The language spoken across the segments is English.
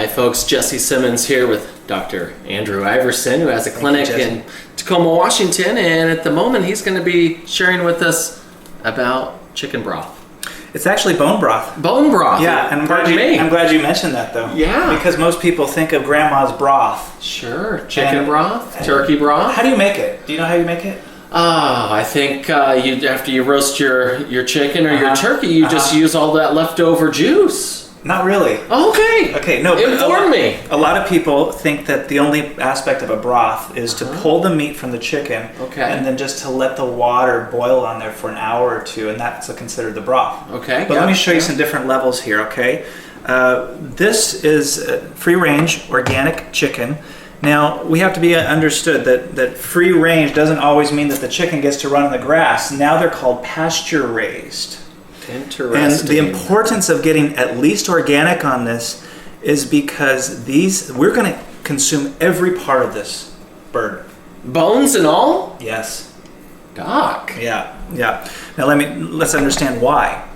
Hi folks, Jesse Simmons here with Dr. Andrew Iverson, who has a clinic in Tacoma, Washington, and at the moment he's going to be sharing with us about chicken broth. It's actually bone broth. Bone broth? Yeah, and I'm glad you mentioned that though. Yeah. Because most people think of grandma's broth. Sure. Chicken broth, turkey broth. How do you make it? Do you know how you make it? I think after you roast your chicken or your turkey, you just use all that leftover juice. Not really. Okay, no. Inform me. A lot of people think that the only aspect of a broth is to pull the meat from the chicken and then just to let the water boil on there for an hour or two, and that's considered the broth. Okay. But let me show you some different levels here, okay? This is free-range organic chicken. Now, we have to be understood that free range doesn't always mean that the chicken gets to run in the grass. Now they're called pasture raised. Interesting. And the importance of getting at least organic on this is because we're going to consume every part of this bird. Bones and all? Yes. Doc. Yeah. Now let's understand why.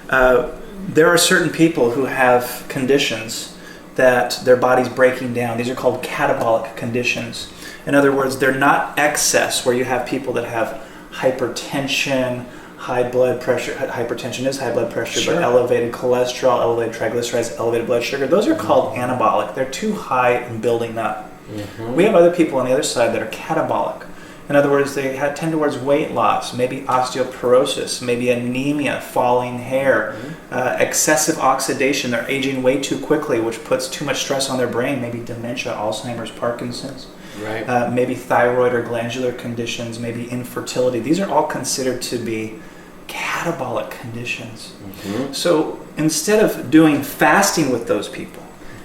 There are certain people who have conditions that their body's breaking down. These are called catabolic conditions. In other words, they're not excess, where you have people that have hypertension, high blood pressure. Hypertension is high blood pressure, but elevated cholesterol, elevated triglycerides, elevated blood sugar. Those are called anabolic. They're too high and building up. We have other people on the other side that are catabolic. In other words, they tend towards weight loss, maybe osteoporosis, maybe anemia, falling hair, excessive oxidation. They're aging way too quickly, which puts too much stress on their brain, maybe dementia, Alzheimer's, Parkinson's. Right. Maybe thyroid or glandular conditions, maybe infertility. These are all considered to be catabolic conditions. So instead of doing fasting with those people,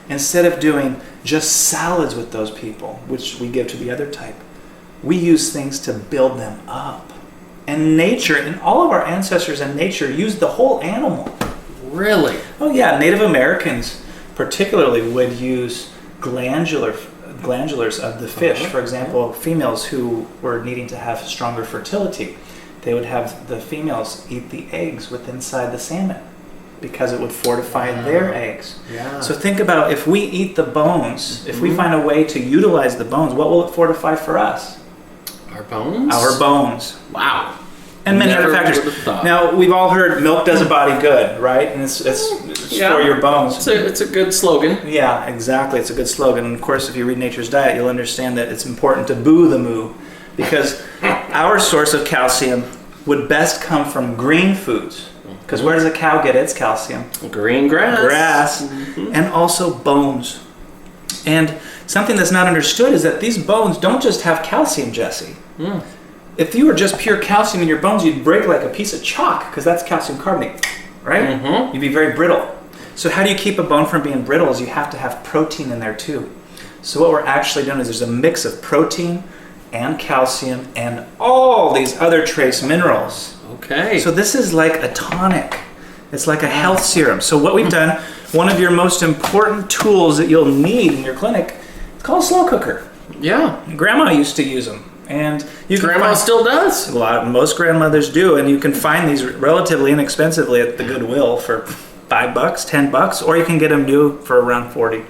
instead of doing just salads with those people, which we give to the other type, we use things to build them up. And nature, and all of our ancestors in nature used the whole animal. Really? Oh yeah, Native Americans particularly would use glandulars of the fish. For example, females who were needing to have stronger fertility, they would have the females eat the eggs with inside the salmon because it would fortify their eggs. Yeah. So think about, if we eat the bones, if we find a way to utilize the bones, what will it fortify for us? Our bones? Our bones. Wow. And many other factors. Now, we've all heard milk does a body good, right? And it's for your bones. It's a good slogan. Yeah, exactly. It's a good slogan. And of course, if you read Nature's Diet, you'll understand that it's important to boo the moo, because our source of calcium would best come from green foods. Because where does a cow get its calcium? Green grass. And also bones. And something that's not understood is that these bones don't just have calcium, Jesse. If you were just pure calcium in your bones, you'd break like a piece of chalk, because that's calcium carbonate, right? You'd be very brittle. So how do you keep a bone from being brittle? Is you have to have protein in there too. So what we're actually doing is there's a mix of protein and calcium and all these other trace minerals. Okay. So this is like a tonic. It's like a health serum. So what we've done, one of your most important tools that you'll need in your clinic, it's called a slow cooker. Yeah. Grandma used to use them. And Grandma still does. Most grandmothers do, and you can find these relatively inexpensively at the Goodwill for $5, $10, or you can get them new for around $40.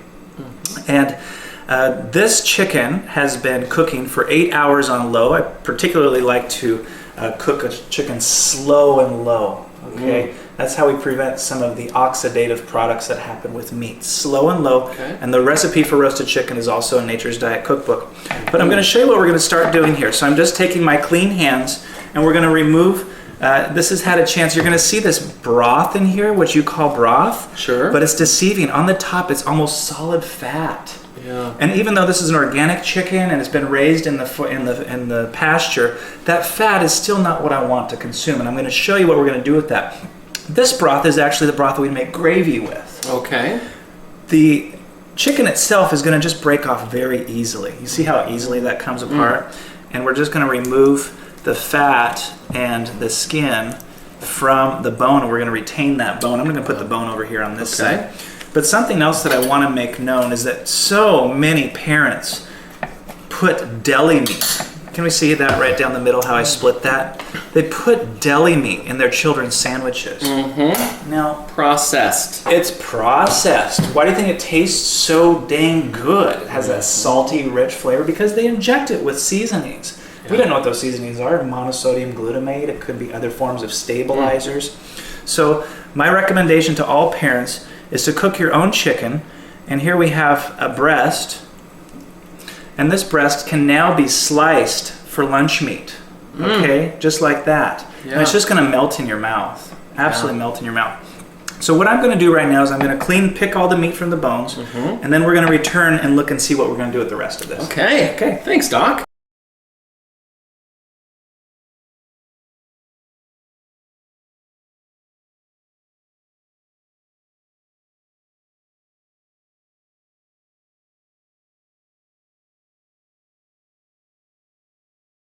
And this chicken has been cooking for 8 hours on low. I particularly like to cook a chicken slow and low. Okay, that's how we prevent some of the oxidative products that happen with meat. Slow and low, and the recipe for roasted chicken is also in Nature's Diet Cookbook. But I'm going to show you what we're going to start doing here. So I'm just taking my clean hands, and we're going to remove, this has had a chance, you're going to see this broth in here, which you call broth. Sure. But it's deceiving. On the top, it's almost solid fat. Yeah. And even though this is an organic chicken and it's been raised in the pasture, that fat is still not what I want to consume. And I'm going to show you what we're going to do with that. This broth is actually the broth that we make gravy with. Okay. The chicken itself is going to just break off very easily. You see how easily that comes apart? And we're just going to remove the fat and the skin from the bone, and we're going to retain that bone. I'm going to put the bone over here on this side. But something else that I want to make known is that so many parents put deli meat. Can we see that right down the middle, how I split that? They put deli meat in their children's sandwiches. Now, Processed. it's processed. Why do you think it tastes so dang good? It has that salty, rich flavor because they inject it with seasonings. We don't know what those seasonings are. Monosodium glutamate. It could be other forms of stabilizers. So my recommendation to all parents is to cook your own chicken. And here we have a breast. And this breast can now be sliced for lunch meat. Okay? Just like that. Yeah. And it's just going to melt in your mouth. Absolutely melt in your mouth. So what I'm going to do right now is I'm going to pick all the meat from the bones. And then we're going to return and look and see what we're going to do with the rest of this. Okay. Thanks, Doc.